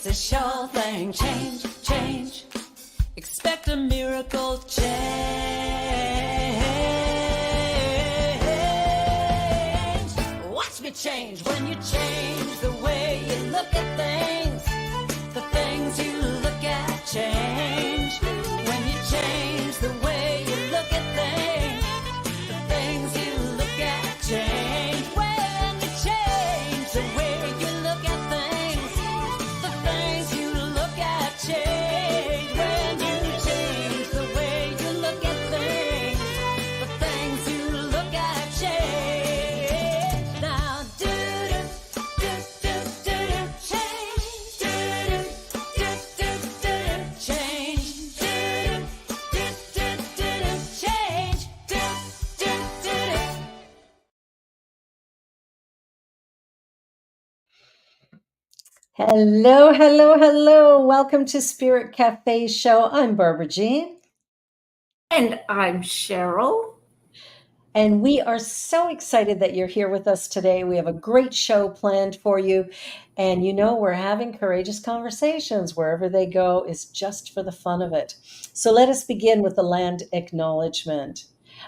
It's a sure thing. Change, change. Expect a miracle change. Watch me change when you change the way you look at things. The things you look at change. When you change the way you look at things, the things you look at change. When you change the way you look at things, the things you look at change. When you change the way you look at things, the things you look at change. Now do do do do do change. Do do do do do change. Do do do do change. Do do do. Hello, hello, hello. Welcome to Spirit Cafe Show. I'm Barbara Jean, And I'm Cheryl. and we are so excited that you're here with us today. We have a great show planned for you. And you know, we're having courageous conversations. Wherever they go is just for the fun of it. So let us begin with the land acknowledgement.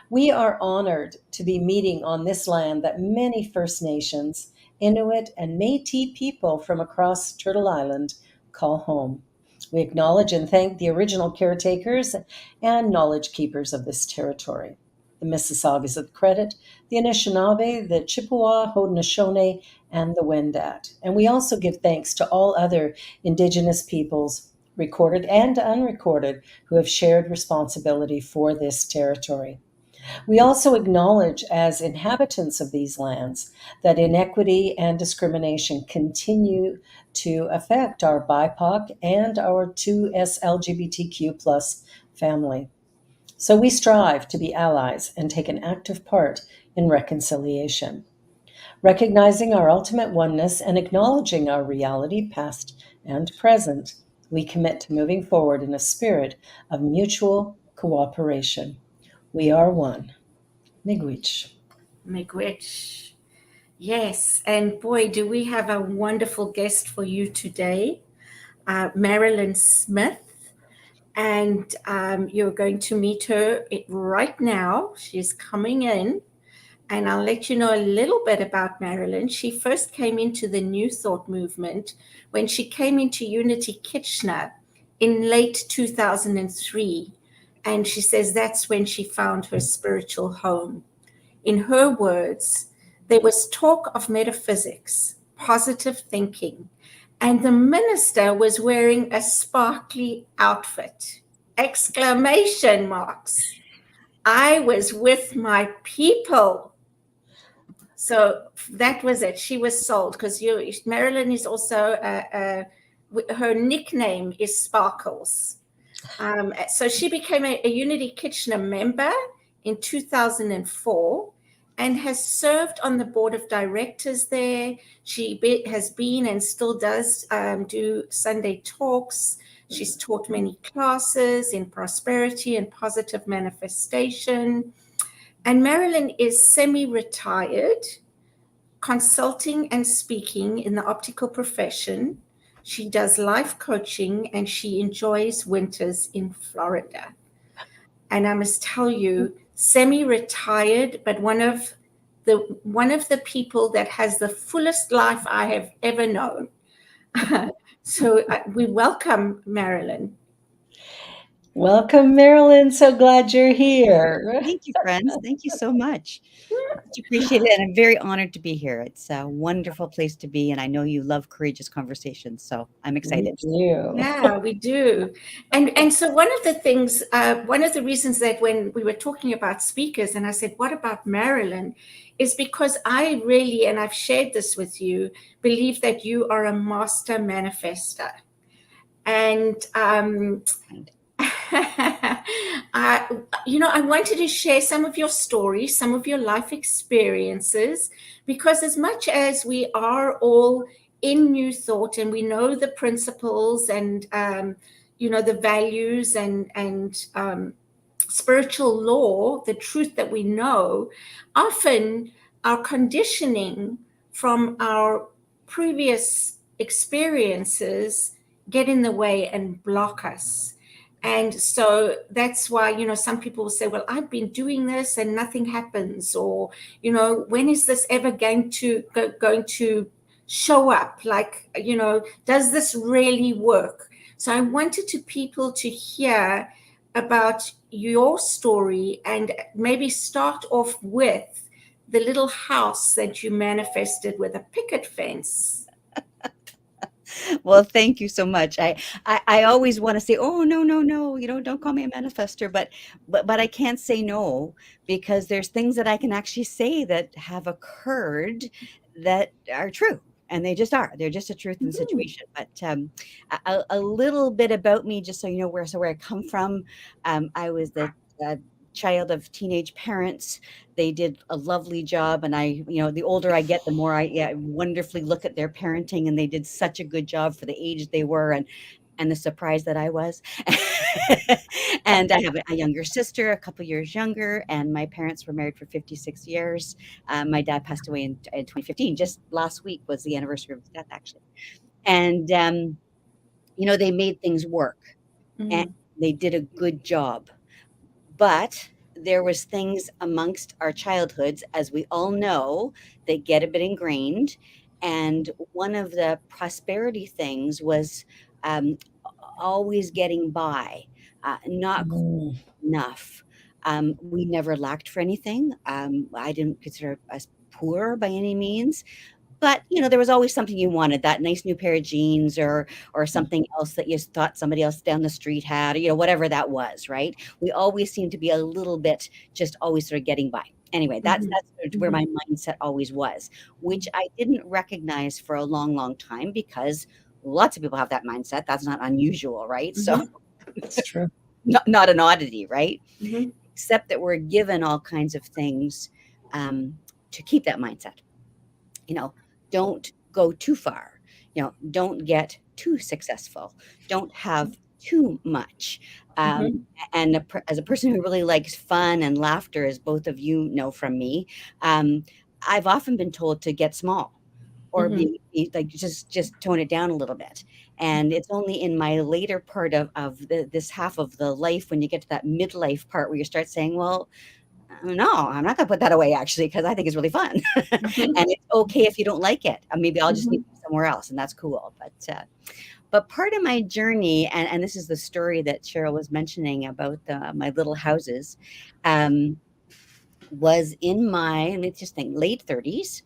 We are honored to be meeting on this land that many First Nations, Inuit, and Métis people from across Turtle Island call home. We acknowledge and thank the original caretakers and knowledge keepers of this territory. The Mississaugas of the Credit, the Anishinaabe, the Chippewa, Haudenosaunee, and the Wendat. And we also give thanks to all other Indigenous peoples, recorded and unrecorded, who have shared responsibility for this territory. We also acknowledge, as inhabitants of these lands, that inequity and discrimination continue to affect our BIPOC and our 2S LGBTQ plus family. So we strive to be allies and take an active part in reconciliation. Recognizing our ultimate oneness and acknowledging our reality, past and present, we commit to moving forward in a spirit of mutual cooperation. We are one. Miigwech. Miigwech. Yes, and boy, do we have a wonderful guest for you today, Marilyn Smith. And you're going to meet her right now. She's coming in. And I'll let you know a little bit about Marilyn. She first came into the New Thought movement when she came into Unity Kitchener in late 2003. And she says that's when she found her spiritual home. In her words, there was talk of metaphysics, positive thinking, and the minister was wearing a sparkly outfit. Exclamation marks. I was with my people. So that was it. She was sold because Marilyn is also, her nickname is Sparkles. So she became a Unity Kitchener member in 2004 and has served on the board of directors there. She has been and still does do Sunday talks. She's taught many classes in prosperity and positive manifestation. And Marilyn is semi-retired, consulting and speaking in the optical profession. She does life coaching and she enjoys winters in Florida. And I must tell you, semi-retired, but one of the people that has the fullest life I have ever known. So we welcome Marilyn. Welcome, Marilyn. So glad you're here. Thank you, friends. Thank you so much. Much appreciated, and I'm very honored to be here. It's a wonderful place to be, and I know you love courageous conversations, so I'm excited. Yeah, we do. And so one of the things, one of the reasons that when we were talking about speakers, and I said, what about Marilyn, is because I really, and I've shared this with you, believe that you are a master manifester. And I wanted to share some of your stories, some of your life experiences, because as much as we are all in New Thought and we know the principles and, the values and spiritual law, the truth that we know, often our conditioning from our previous experiences get in the way and block us. And so that's why, some people will say, well, I've been doing this and nothing happens, or, when is this ever going to show up? Like, does this really work? So I wanted to people to hear about your story and maybe start off with the little house that you manifested with a picket fence. Well, thank you so much. I always want to say, oh, no, no, no, don't call me a manifester, but I can't say no, because there's things that I can actually say that have occurred that are true. And they just are. They're just a truth in the Mhm. situation. But a little bit about me, just so you know where I come from. I was the child of teenage parents. They did a lovely job, and the older I get, the more I, yeah, wonderfully look at their parenting, and they did such a good job for the age they were, and the surprise that I was. And I have a younger sister, a couple years younger, and my parents were married for 56 years. My dad passed away in 2015. Just last week was the anniversary of his death, actually. And they made things work, and Mhm. they did a good job. But there was things amongst our childhoods, as we all know, that get a bit ingrained. And one of the prosperity things was um, always getting by, not quite Mm. enough. We never lacked for anything. I didn't consider us poor by any means, but, there was always something you wanted, that nice new pair of jeans, or something else that you thought somebody else down the street had, or, whatever that was, right? We always seemed to be a little bit just always sort of getting by. Anyway, that's Mhm. that's sort of where my mindset always was, which I didn't recognize for a long, long time, because lots of people have that mindset. That's not unusual, right? So Mhm. It's true. not an oddity, right? Mhm. Except that we're given all kinds of things to keep that mindset. you know, don't go too far. Don't get too successful. Don't have too much. Um, Mhm. and as a person who really likes fun and laughter, as both of you know from me, I've often been told to get small, or Mhm. like just tone it down a little bit. And it's only in my later part of this half of the life, when you get to that midlife part, where you start saying, well, no, I'm not gonna put that away, actually, because I think it's really fun. Mhm. And it's okay if you don't like it. Maybe I'll just need Mhm. to be somewhere else, and that's cool. But part of my journey, and this is the story that Cheryl was mentioning about my little houses, um, was in my, let me just think, late 30s.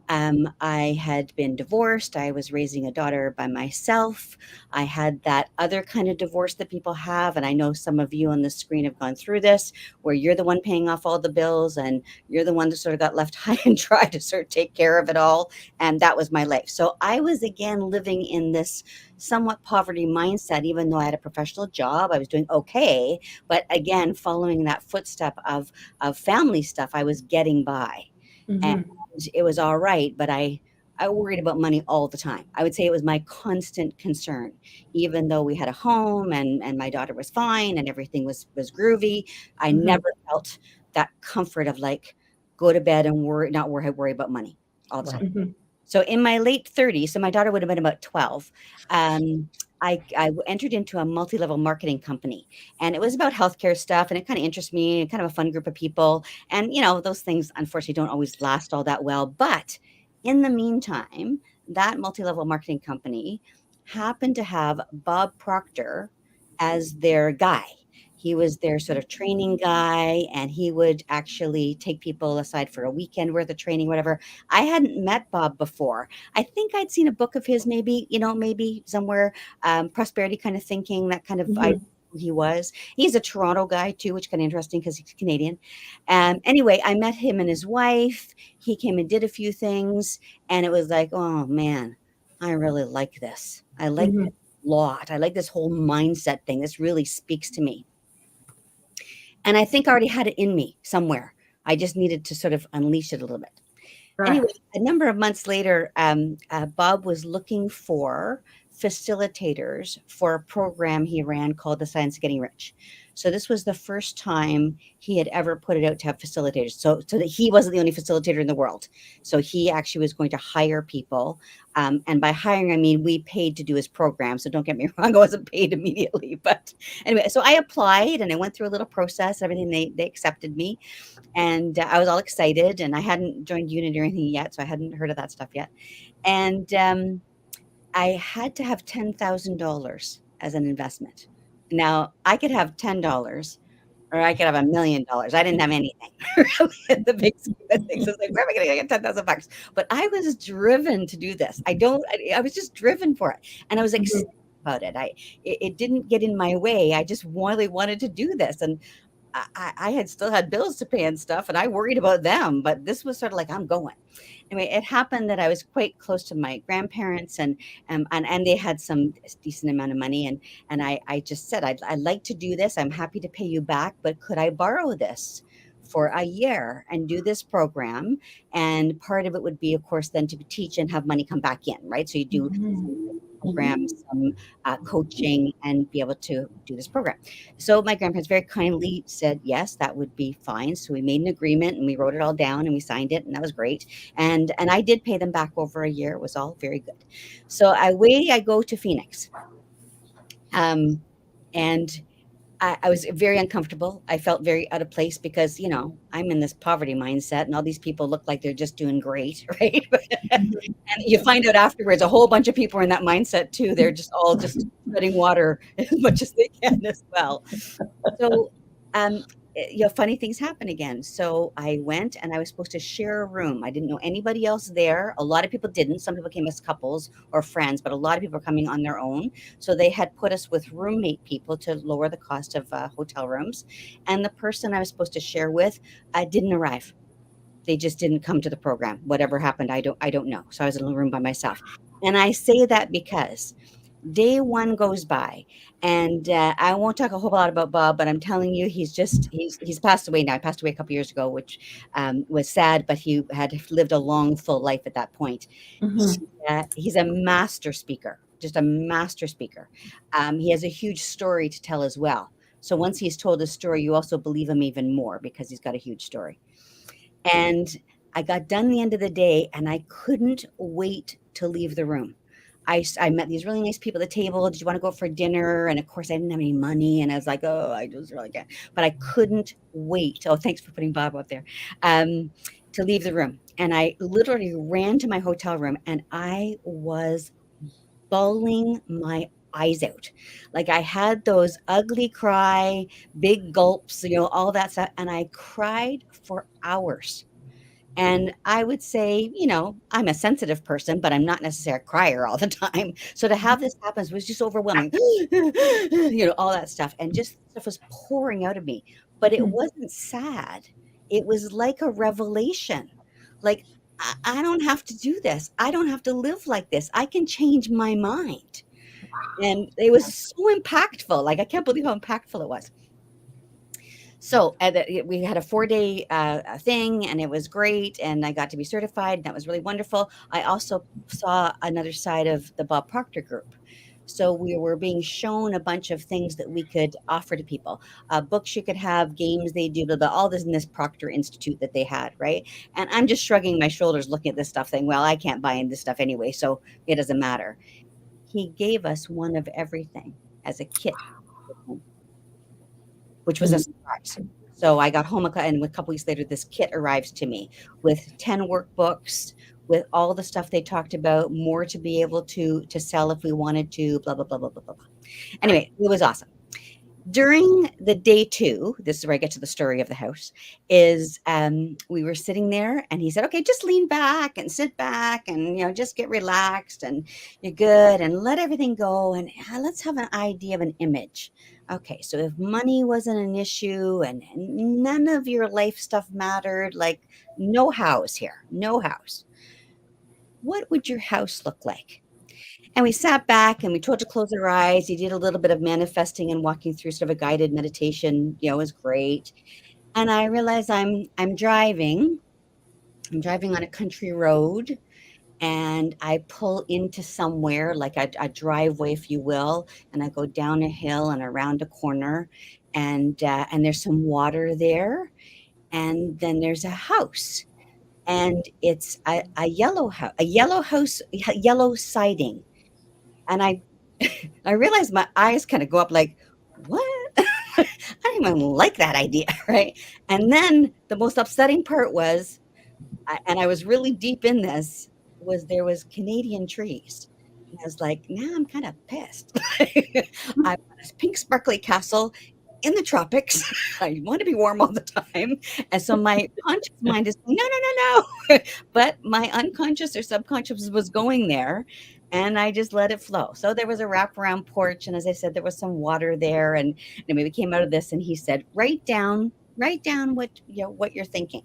I had been divorced. I was raising a daughter by myself. I had that other kind of divorce that people have. And I know some of you on the screen have gone through this, where you're the one paying off all the bills, and you're the one that sort of got left high and dry to sort of take care of it all. And that was my life. So I was again living in this somewhat poverty mindset, even though I had a professional job. I was doing okay. But again, following that footstep of family stuff, I was getting by. And Mhm. it was all right, but I worried about money all the time. I would say it was my constant concern. Even though we had a home, and my daughter was fine and everything was groovy, I Mhm. never felt that comfort of, like, go to bed and not worry about money all the time. Right. Mhm. So in my late 30s, so my daughter would have been about 12, I entered into a multi-level marketing company, and it was about healthcare stuff, and it kind of interests me, kind of a fun group of people. And those things unfortunately don't always last all that well. But in the meantime, that multi-level marketing company happened to have Bob Proctor as their guy. He was their sort of training guy, and he would actually take people aside for a weekend worth of training, whatever. I hadn't met Bob before. I think I'd seen a book of his, maybe somewhere, prosperity kind of thinking, that kind of I Mhm. who he was. He's a Toronto guy too, which is kind of interesting because he's Canadian. Anyway, I met him and his wife. He came and did a few things, and it was like, oh man, I really like this. I like this Mhm. a lot. I like this whole mindset thing. This really speaks to me. And I think I already had it in me somewhere. I just needed to sort of unleash it a little bit. Anyway, Right. a number of months later, Bob was looking for facilitators for a program he ran called The Science of Getting Rich. So this was the first time he had ever put it out to have facilitators. So that he wasn't the only facilitator in the world. So he actually was going to hire people. And by hiring, I mean, we paid to do his program. So don't get me wrong, I wasn't paid immediately. But anyway, so I applied and I went through a little process, everything. They accepted me. And I was all excited. And I hadn't joined Unity or anything yet. So I hadn't heard of that stuff yet. And I had to have $10,000 as an investment. Now I could have $10 or I could have $1,000,000. I didn't have anything really in the big scheme of things. I was like, where am I going to get $10,000? But I was driven to do this. I was just driven for it. And I was Mhm. excited about it. It didn't get in my way. I just really wanted to do this. And I had still had bills to pay and stuff, and I worried about them. But this was sort of like, I'm going. Anyway, it happened that I was quite close to my grandparents, and they had some decent amount of money, and I just said, I'd like to do this. I'm happy to pay you back, but could I borrow this for a year and do this program? And part of it would be, of course, then to teach and have money come back in, right? So you do some Mhm. programs, some coaching, and be able to do this program. So my grandparents very kindly said yes, that would be fine. So we made an agreement and we wrote it all down and we signed it, and that was great. And I did pay them back over a year. It was all very good. So I go to Phoenix. And I was very uncomfortable. I felt very out of place because, I'm in this poverty mindset and all these people look like they're just doing great, right? And Mhm. you find out afterwards a whole bunch of people are in that mindset too. They're just all just treading water as much as they can as well. So, funny things happen again. So I went and I was supposed to share a room. I didn't know anybody else there. A lot of people didn't. Some people came as couples or friends, but a lot of people were coming on their own. So they had put us with roommate people to lower the cost of hotel rooms. And the person I was supposed to share with didn't arrive. They just didn't come to the program. Whatever happened, I don't know. So I was in a room by myself. And I say that because day one goes by, and I won't talk a whole lot about Bob, but I'm telling you, he's passed away now. He passed away a couple years ago, which was sad, but he had lived a long, full life at that point. Mhm. He's a master speaker, just a master speaker. He has a huge story to tell as well. So once he's told his story, you also believe him even more because he's got a huge story. And I got done the end of the day and I couldn't wait to leave the room. I met these really nice people at the table. Did you want to go out for dinner? And of course, I didn't have any money. And I was like, oh, I just really can't. But I couldn't wait. Oh, thanks for putting Bob up there. To leave the room. And I literally ran to my hotel room and I was bawling my eyes out. Like I had those ugly cry, big gulps, all that stuff. And I cried for hours. And I would say, I'm a sensitive person, but I'm not necessarily a crier all the time. So to have this happen was just overwhelming, all that stuff. And just stuff was pouring out of me. But it Mhm. wasn't sad. It was like a revelation. Like, I don't have to do this. I don't have to live like this. I can change my mind. And it was so impactful. Like, I can't believe how impactful it was. So we had a 4-day thing, and it was great. And I got to be certified. And that was really wonderful. I also saw another side of the Bob Proctor group. So we were being shown a bunch of things that we could offer to people, books you could have, games they do, blah, blah, all this in this Proctor Institute that they had, right? And I'm just shrugging my shoulders looking at this stuff, saying, well, I can't buy in this stuff anyway, so it doesn't matter. He gave us one of everything as a kit, which was a Mhm. surprise. So I got home and a couple weeks later, this kit arrives to me with 10 workbooks, with all the stuff they talked about, more to be able to sell if we wanted to, blah, blah, blah, blah, blah, blah, blah. Anyway, it was awesome. During the day two, this is where I get to the story of the house, is we were sitting there and he said, okay, just lean back and sit back and, just get relaxed and you're good and let everything go. And let's have an idea of an image. Okay, so if money wasn't an issue and none of your life stuff mattered, like no house here, no house, what would your house look like? And we sat back and we told to close our eyes. He did a little bit of manifesting and walking through sort of a guided meditation, it was great. And I realized I'm driving. I'm driving on a country road and I pull into somewhere like a driveway, if you will, and I go down a hill and around a corner, and there's some water there, and then there's a house, and it's a yellow house, yellow siding, and I realize my eyes kind of go up like, what? I don't even like that idea, right? And then the most upsetting part was, and I was really deep in this, was there was Canadian trees. And I was like, now I'm kind of pissed. I want this pink sparkly castle in the tropics. I want to be warm all the time. And so my conscious mind is saying, no, no, no, no. But my unconscious or subconscious was going there. And I just let it flow. So there was a wraparound porch. And as I said, there was some water there. And maybe we came out of this and he said, write down what you're thinking.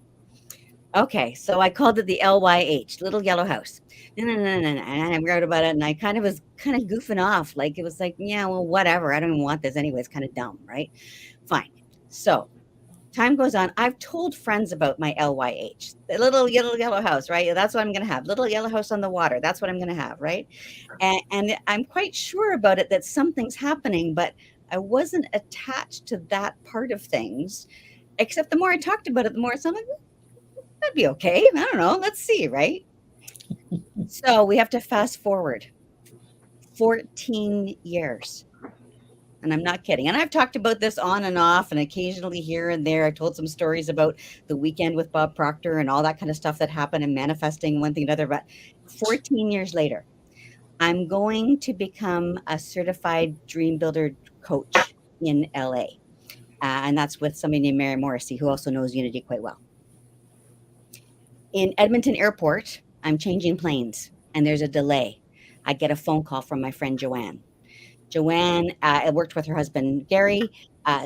Okay, so I called it the LYH, Little Yellow House. No, no, no, no, no. And I wrote about it, and I was kind of goofing off. Like, it was like, yeah, well, whatever. I don't even want this anyway. It's kind of dumb, right? Fine. So time goes on. I've told friends about my LYH, the little yellow house, right? That's what I'm going to have. Little yellow house on the water. That's what I'm going to have, right? And I'm quite sure about it that something's happening, but I wasn't attached to that part of things. Except the more I talked about it, the more it's like, that'd be okay. I don't know. Let's see, right? So we have to fast forward 14 years. And I'm not kidding. And I've talked about this on and off and occasionally here and there. I told some stories about the weekend with Bob Proctor and all that kind of stuff that happened and manifesting one thing another. But 14 years later, I'm going to become a certified dream builder coach in LA. And that's with somebody named Mary Morrissey, who also knows Unity quite well. In Edmonton Airport, I'm changing planes and there's a delay. I get a phone call from my friend Joanne. Joanne worked with her husband, Gary.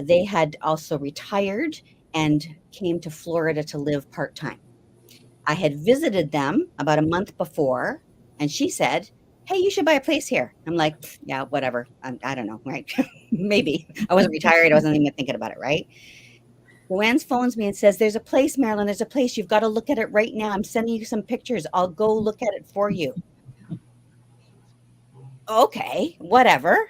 They had also retired and came to Florida to live part-time. I had visited them about a month before, and she said, hey, you should buy a place here. I'm like, yeah, whatever. I don't know, right? Maybe. I wasn't retired. I wasn't even thinking about it, right? Joanne phones me and says, there's a place, Marilyn, there's a place. You've got to look at it right now. I'm sending you some pictures. I'll go look at it for you. Okay, whatever.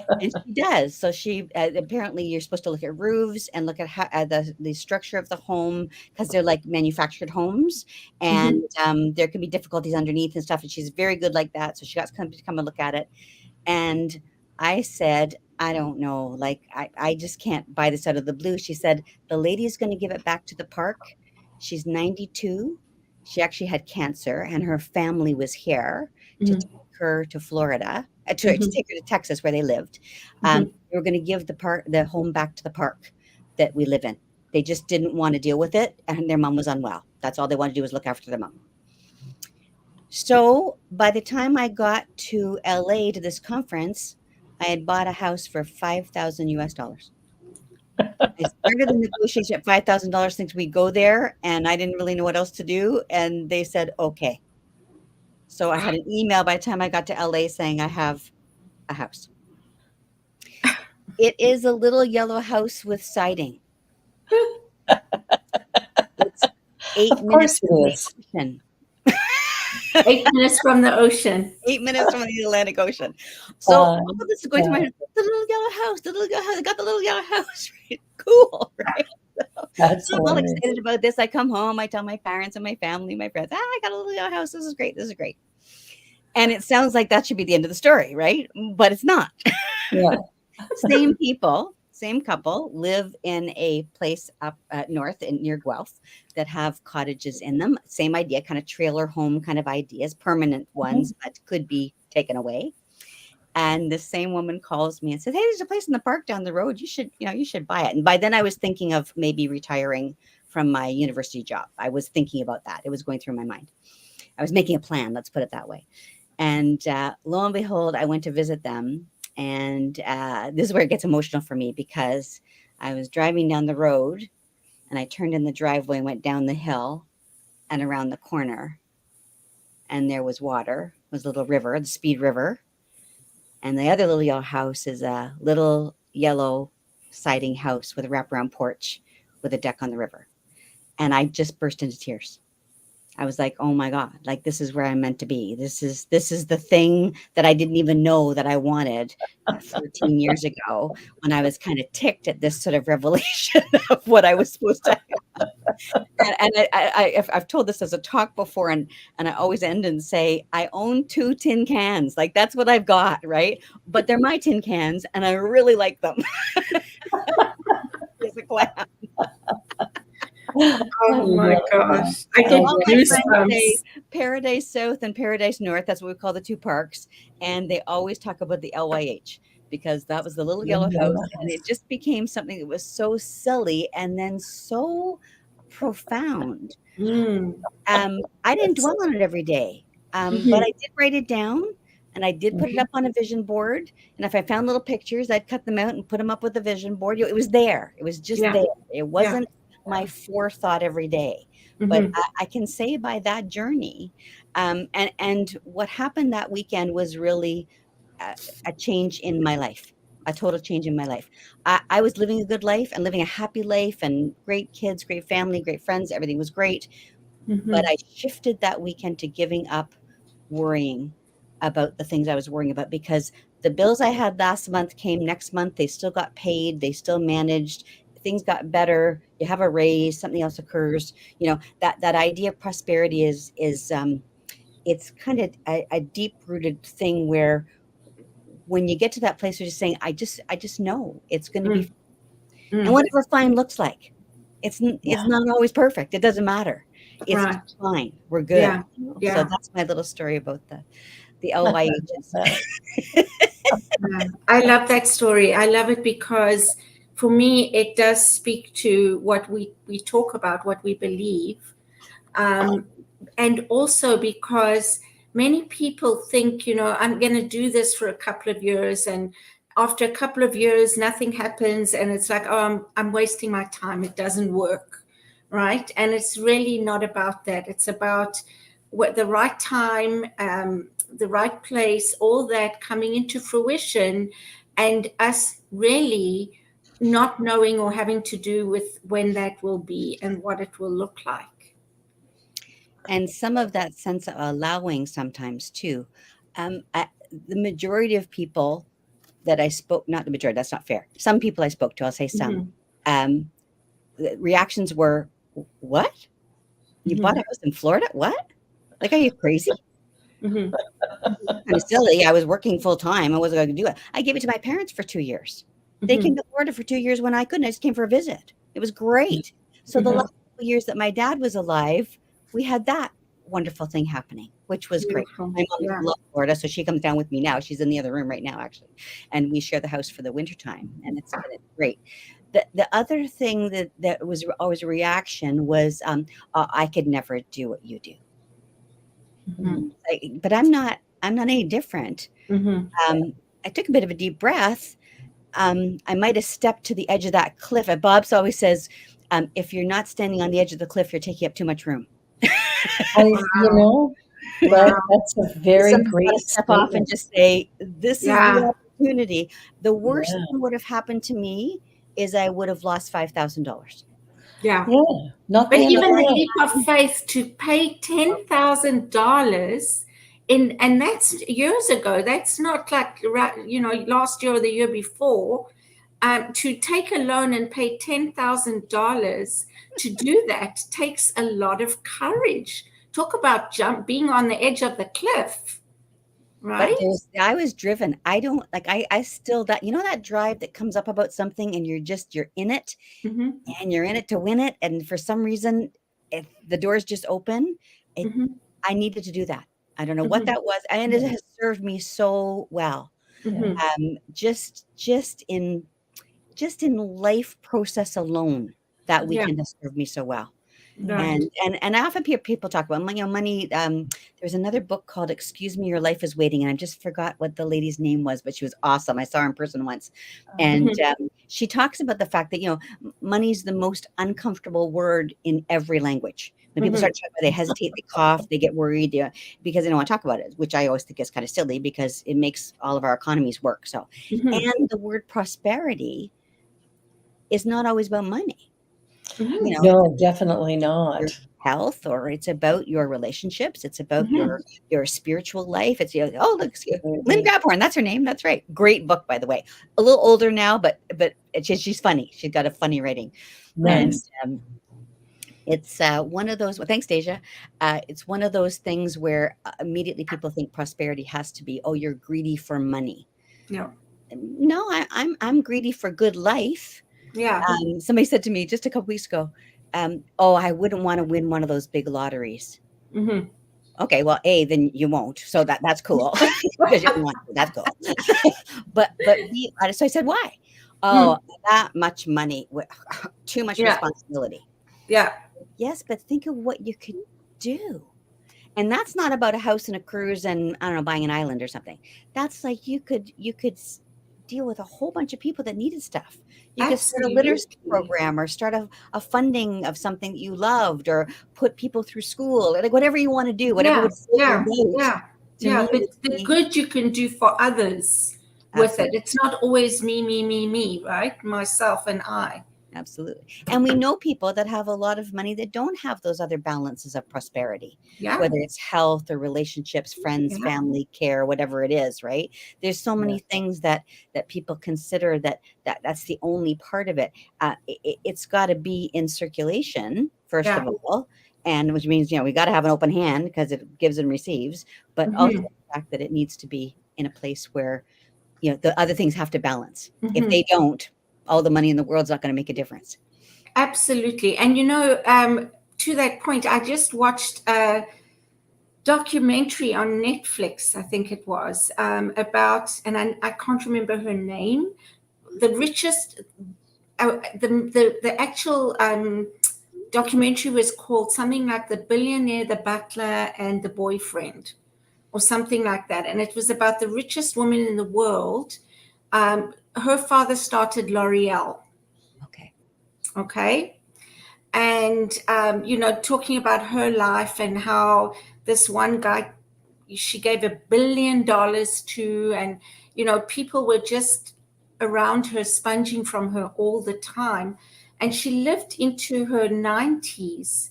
And she does. So she apparently you're supposed to look at roofs and look at how, the structure of the home, because they're like manufactured homes, and there can be difficulties underneath and stuff. And she's very good like that. So she got to come and look at it. And I said, I don't know, like I just can't buy this out of the blue. She said, the lady is going to give it back to the park. She's 92. She actually had cancer, and her family was here to take her to Florida, to take her to Texas where they lived. They were going to give the home back to the park that we live in. They just didn't want to deal with it, and their mom was unwell. That's all they wanted to do was look after their mom. So by the time I got to LA to this conference, I had bought a house for $5,000 US. I started the negotiation at $5,000 thinking we'd go there, and I didn't really know what else to do. And they said, okay. So I had an email by the time I got to LA saying I have a house. It is a little yellow house with siding. It's 8 minutes from the ocean. 8 minutes from the ocean. 8 minutes from the Atlantic Ocean. So all of this is going through my head. The little yellow house. The little yellow house. I got the little yellow house. Right? Cool, right? So I'm all excited about this. I come home. I tell my parents and my family, my friends, I got a little yellow house. This is great. This is great. And it sounds like that should be the end of the story, right? But it's not. Yeah. Same people, same couple live in a place up north near Guelph that have cottages in them. Same idea, kind of trailer home kind of ideas, permanent ones, but could be taken away. And the same woman calls me and says, hey, there's a place in the park down the road. You should buy it. And by then I was thinking of maybe retiring from my university job. I was thinking about that. It was going through my mind. I was making a plan. Let's put it that way. And lo and behold, I went to visit them. And this is where it gets emotional for me, because I was driving down the road and I turned in the driveway and went down the hill and around the corner. And there was water. It was a little river, the Speed River. And the other little yellow house is a little yellow siding house with a wraparound porch with a deck on the river. And I just burst into tears. I was like, oh my God, like this is where I'm meant to be. This is the thing that I didn't even know that I wanted 14 years ago, when I was kind of ticked at this sort of revelation of what I was supposed to. And I've told this as a talk before, and I always end and say, I own 2 tin cans. Like that's what I've got, right? But they're my tin cans, and I really like them. As a clown. Oh my gosh. I So get all my friends say goosebumps. Paradise South and Paradise North. That's what we call the 2 parks, and they always talk about the LYH, because that was the little yellow house, and it just became something that was so silly and then so profound. Mm. I didn't dwell on it every day, but I did write it down, and I did put it up on a vision board. And if I found little pictures, I'd cut them out and put them up with a vision board. It was there. It was just Yeah. there. It Yeah. wasn't my forethought every day. But I can say by that journey, and what happened that weekend was really a change in my life, a total change in my life. I was living a good life and living a happy life, and great kids, great family, great friends. Everything was great. But I shifted that weekend to giving up worrying about the things I was worrying about, because the bills I had last month came next month. They still got paid. They still managed. Things got better. You have a raise, something else occurs. That idea of prosperity is it's kind of a deep rooted thing, where when you get to that place where you're saying, I just know it's going to be, and whatever fine looks like, it's not always perfect. It doesn't matter. It's Right. just fine. We're good. Yeah. So Yeah. that's my little story about the LYHs. Yeah. I love that story. I love it because for me, it does speak to what we talk about, what we believe. And also because many people think, I'm going to do this for a couple of years, and after a couple of years, nothing happens, and it's like, oh, I'm wasting my time. It doesn't work, right? And it's really not about that. It's about what the right time, the right place, all that coming into fruition, and us really not knowing or having to do with when that will be and what it will look like. And some of that sense of allowing sometimes too. The majority of people that I spoke, not the majority, that's not fair. Some people I spoke to, I'll say some, the reactions were, what? You bought a house in Florida? What? Like, are you crazy? Kind of silly. I was working full time. I wasn't going to do it. I gave it to my parents for 2 years. They came to Florida for 2 years when I couldn't. I just came for a visit. It was great. So the last couple years that my dad was alive, we had that wonderful thing happening, which was great. My mom loves Florida, so she comes down with me now. She's in the other room right now, actually. And we share the house for the wintertime, and it's been great. The other thing that was always a reaction was, I could never do what you do. But I'm not any different. I took a bit of a deep breath. I might have stepped to the edge of that cliff. Bob's always says, if you're not standing on the edge of the cliff, you're taking up too much room. That's a very great step off and just say, this is the opportunity. The worst thing would have happened to me is I would have lost $5,000. Yeah. Not but even the day. leap of faith to pay $10,000 and that's years ago. That's not like, last year or the year before. To take a loan and pay $10,000 to do that takes a lot of courage. Talk about being on the edge of the cliff. Right. But I was driven. I don't like, I still, that, that drive that comes up about something and you're in it and you're in it to win it. And for some reason, if the doors just open, I needed to do that. I don't know what that was. And it has served me so well. Just in life process alone, that weekend has served me so well. And I often hear people talk about money. There's another book called Excuse Me, Your Life is Waiting. And I just forgot what the lady's name was, but she was awesome. I saw her in person once. And she talks about the fact that, money's the most uncomfortable word in every language. When people start talking about it, they hesitate, they cough, they get worried because they don't want to talk about it, which I always think is kind of silly because it makes all of our economies work. So, and the word prosperity is not always about money. No, definitely not. health, or it's about your relationships. It's about Mhm. your spiritual life. It's, oh, look, Lynn Absolutely. Grabhorn, that's her name. That's right. Great book, by the way. A little older now, but she's funny. She's got a funny writing. And Nice. it's one of those, well, thanks, Deja. It's one of those things where immediately people think prosperity has to be, oh, you're greedy for money. Yeah. No, I'm greedy for good life. Yeah. Somebody said to me just a couple weeks ago, oh, I wouldn't want to win one of those big lotteries. Mhm. Okay, well, A, then you won't. So that's cool because you don't want to. That's cool. but B, so I said, why? Oh, that much money, too much Yeah. responsibility. Yeah. Yes, but think of what you could do. And that's not about a house and a cruise and, I don't know, buying an island or something. That's like you could deal with a whole bunch of people that needed stuff. You could start a literacy Absolutely. program, or start a funding of something that you loved, or put people through school, like whatever you want to do, whatever Yeah. would float your Yeah. boat. Yeah. To Yeah. me, But would the be good you can do for others with it. absolutely. It's not always me, right? Myself and I. Absolutely. And we know people that have a lot of money that don't have those other balances of prosperity, Yeah. whether it's health or relationships, friends, Yeah. family, care, whatever it is, right? There's so many things that people consider that's the only part of it. It's got to be in circulation, first Yeah. of all, and which means, we got to have an open hand because it gives and receives, but also Mhm. the fact that it needs to be in a place where, the other things have to balance. If Mhm. they don't, all the money in the world's not going to make a difference. Absolutely. And to that point, I just watched a documentary on Netflix, I think it was, about, and I can't remember her name, the richest, the actual documentary was called something like The Billionaire, the Butler, and the Boyfriend, or something like that. And it was about the richest woman in the world. Her father started L'Oreal. Okay. Okay. And, talking about her life and how this one guy, she gave $1 billion to, and, people were just around her, sponging from her all the time. And she lived into her 90s.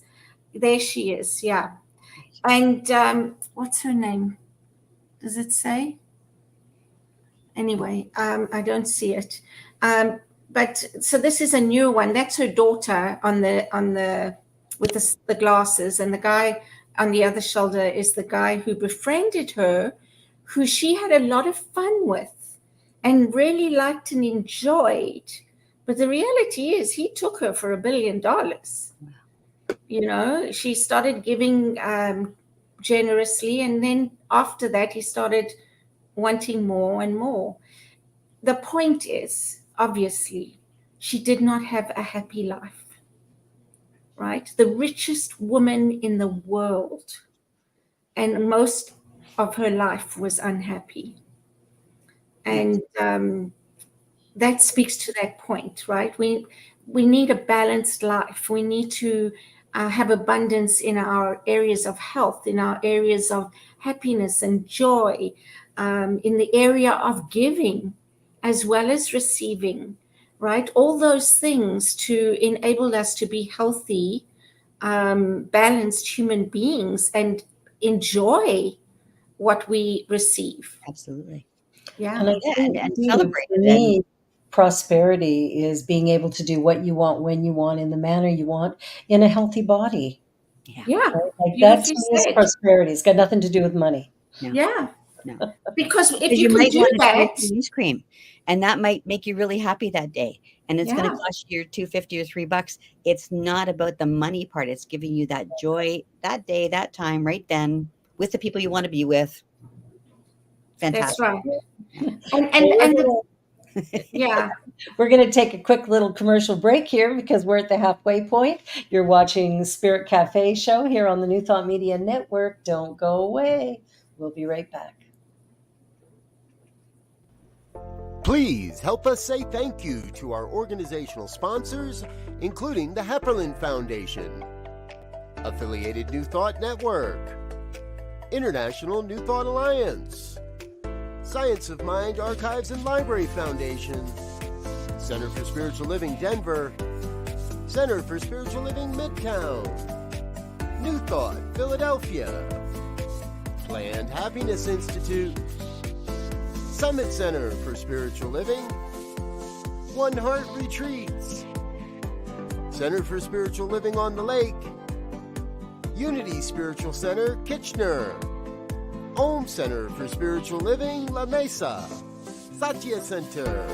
There she is. Yeah. And what's her name? Does it say? Anyway, I don't see it. But so this is a new one. That's her daughter on the with the glasses, and the guy on the other shoulder is the guy who befriended her, who she had a lot of fun with and really liked and enjoyed. But the reality is, he took her for $1 billion. She started giving generously, and then after that, he started wanting more and more. The point is, obviously, she did not have a happy life, right? The richest woman in the world, and most of her life was unhappy. And that speaks to that point, right? We need a balanced life. We need to have abundance in our areas of health, in our areas of happiness and joy, in the area of giving as well as receiving, right? All those things to enable us to be healthy, balanced human beings and enjoy what we receive. Absolutely. And I Yeah. think And too, celebrate for it. And me, prosperity is being able to do what you want, when you want, in the manner you want, in a healthy body. Yeah. Right? Like that Beautifully to me is said. prosperity. It's got nothing to do with money. no, Yeah. no. Because if Because you you can might do want to try that, some ice cream, and that might make you really happy that day. And it's going yeah, to cost you $2.50 or $3. It's not about the money part. It's giving you that joy that day, that time, right then, with the people you want to be with. that's Fantastic. right. Yeah. Well, Yeah, we're going to take a quick little commercial break here because we're at the halfway point. You're watching Spirit Cafe Show here on the New Thought Media Network. Don't go away. We'll be right back. Please help us say thank you to our organizational sponsors, including the Hepperlin Foundation, Affiliated New Thought Network, International New Thought Alliance, Science of Mind Archives and Library Foundation, Center for Spiritual Living Denver, Center for Spiritual Living Midtown, New Thought, Philadelphia, Planned Happiness Institute, Summit Center for Spiritual Living, One Heart Retreats, Center for Spiritual Living on the Lake, Unity Spiritual Center, Kitchener, Om Center for Spiritual Living, La Mesa, Satya Center,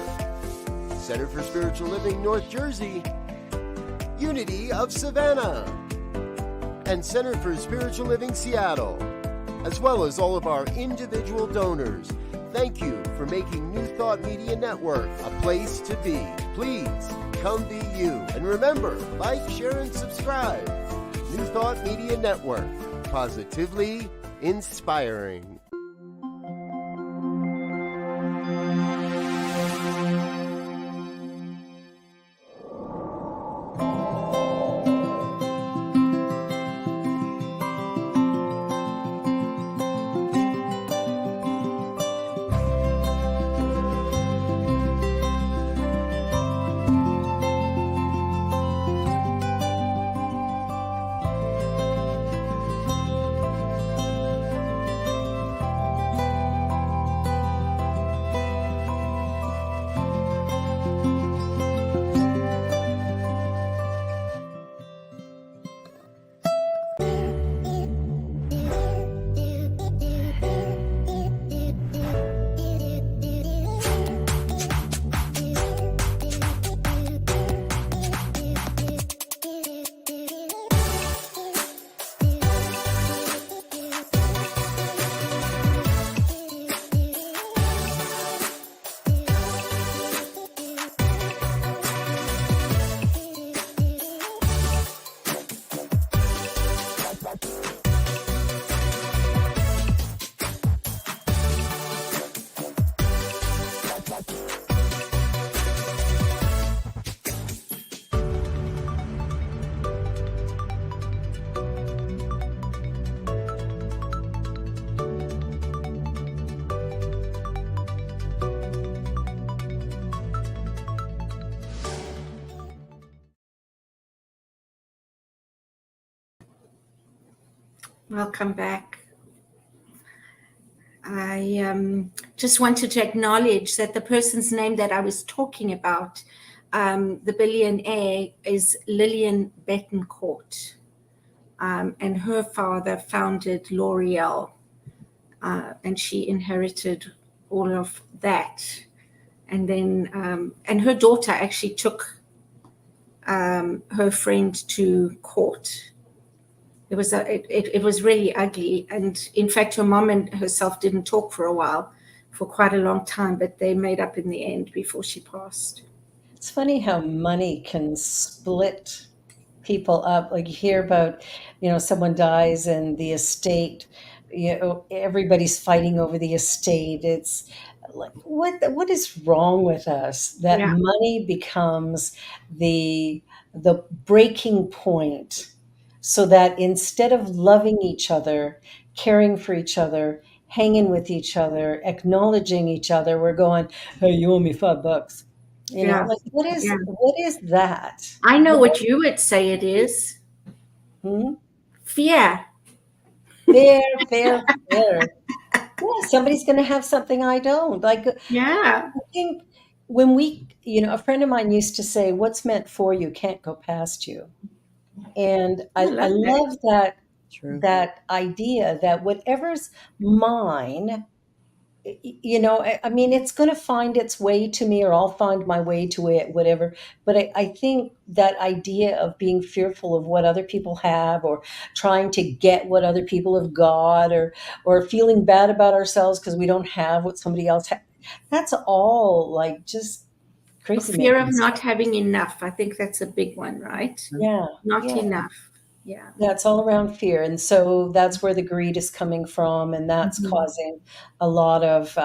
Center for Spiritual Living, North Jersey, Unity of Savannah, and Center for Spiritual Living, Seattle, as well as all of our individual donors. Thank you for making New Thought Media Network a place to be. Please come be you. And remember, like, share, and subscribe. New Thought Media Network, positively inspiring. Welcome back. I just wanted to acknowledge that the person's name that I was talking about, the billionaire, is Lillian Bettencourt. And her father founded L'Oreal, and she inherited all of that. And then, and her daughter actually took her friend to court. It was really ugly. And in fact, her mom and herself didn't talk for a while, for quite a long time, but they made up in the end before she passed. It's funny how money can split people up. Like you hear about, someone dies and the estate, everybody's fighting over the estate. It's like, what is wrong with us that Yeah. money becomes the breaking point, so that instead of loving each other, caring for each other, hanging with each other, acknowledging each other, we're going, hey, you owe me $5. Yeah. Like what is Yeah. that? I know what you would say it is. Hmm? Fear. Fair. Yeah, somebody's going to have something I don't. Like, Yeah. I think when a friend of mine used to say, what's meant for you can't go past you. And I love that. love True. that idea that whatever's mine, I mean, it's going to find its way to me, or I'll find my way to it, whatever. But I think that idea of being fearful of what other people have, or trying to get what other people have got, or feeling bad about ourselves because we don't have what somebody else has, that's all like just crazy. Fear of making not stuff. having enough. I think that's a big one, right? Yeah. Not Yeah. enough. Yeah. That's all around fear. And so that's where the greed is coming from. And that's Mhm. causing a lot of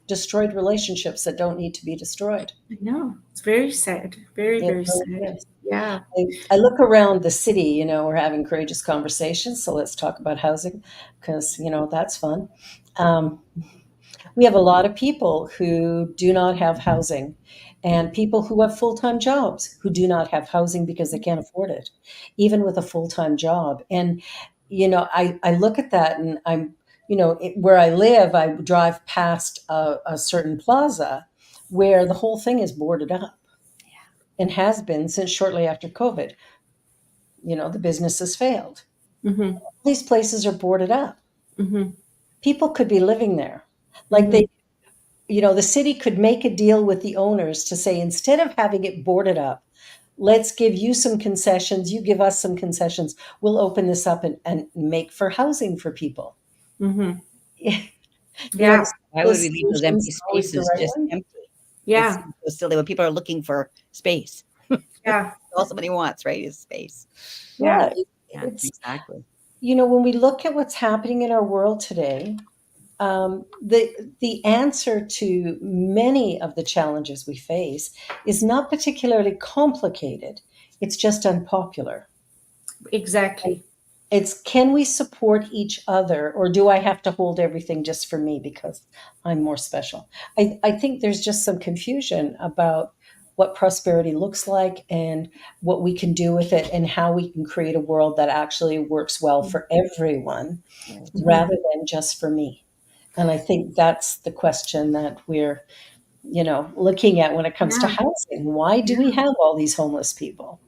destroyed relationships that don't need to be destroyed. I know. It's very sad. Very, It very really sad. is. Yeah. I look around the city, we're having courageous conversations. So let's talk about housing because, that's fun. Um, We have a lot of people who do not have housing, and people who have full-time jobs who do not have housing because they can't afford it, even with a full-time job. And, I look at that and where I live, I drive past a certain plaza where the whole thing is boarded up and has been since shortly after COVID. The business has failed. Mm-hmm. These places are boarded up. Mm-hmm. People could be living there. Like Mm-hmm. the city could make a deal with the owners to say, instead of having it boarded up, let's give you some concessions, you give us some concessions. We'll open this up and make for housing for people. Mm-hmm. The Yeah. Why would we leave those empty solution's always the spaces right just one. empty? It's Yeah. so silly when people are looking for space. Yeah. All somebody wants, right, is space. Yeah. Yeah, Yeah, it's, exactly. when we look at what's happening in our world today, the answer to many of the challenges we face is not particularly complicated. It's just unpopular. Exactly. It's, can we support each other, or do I have to hold everything just for me because I'm more special? I think there's just some confusion about what prosperity looks like and what we can do with it and how we can create a world that actually works well for everyone Mm-hmm. rather than just for me. And I think that's the question that we're, looking at when it comes to Yeah. housing. Why do we have all these homeless people?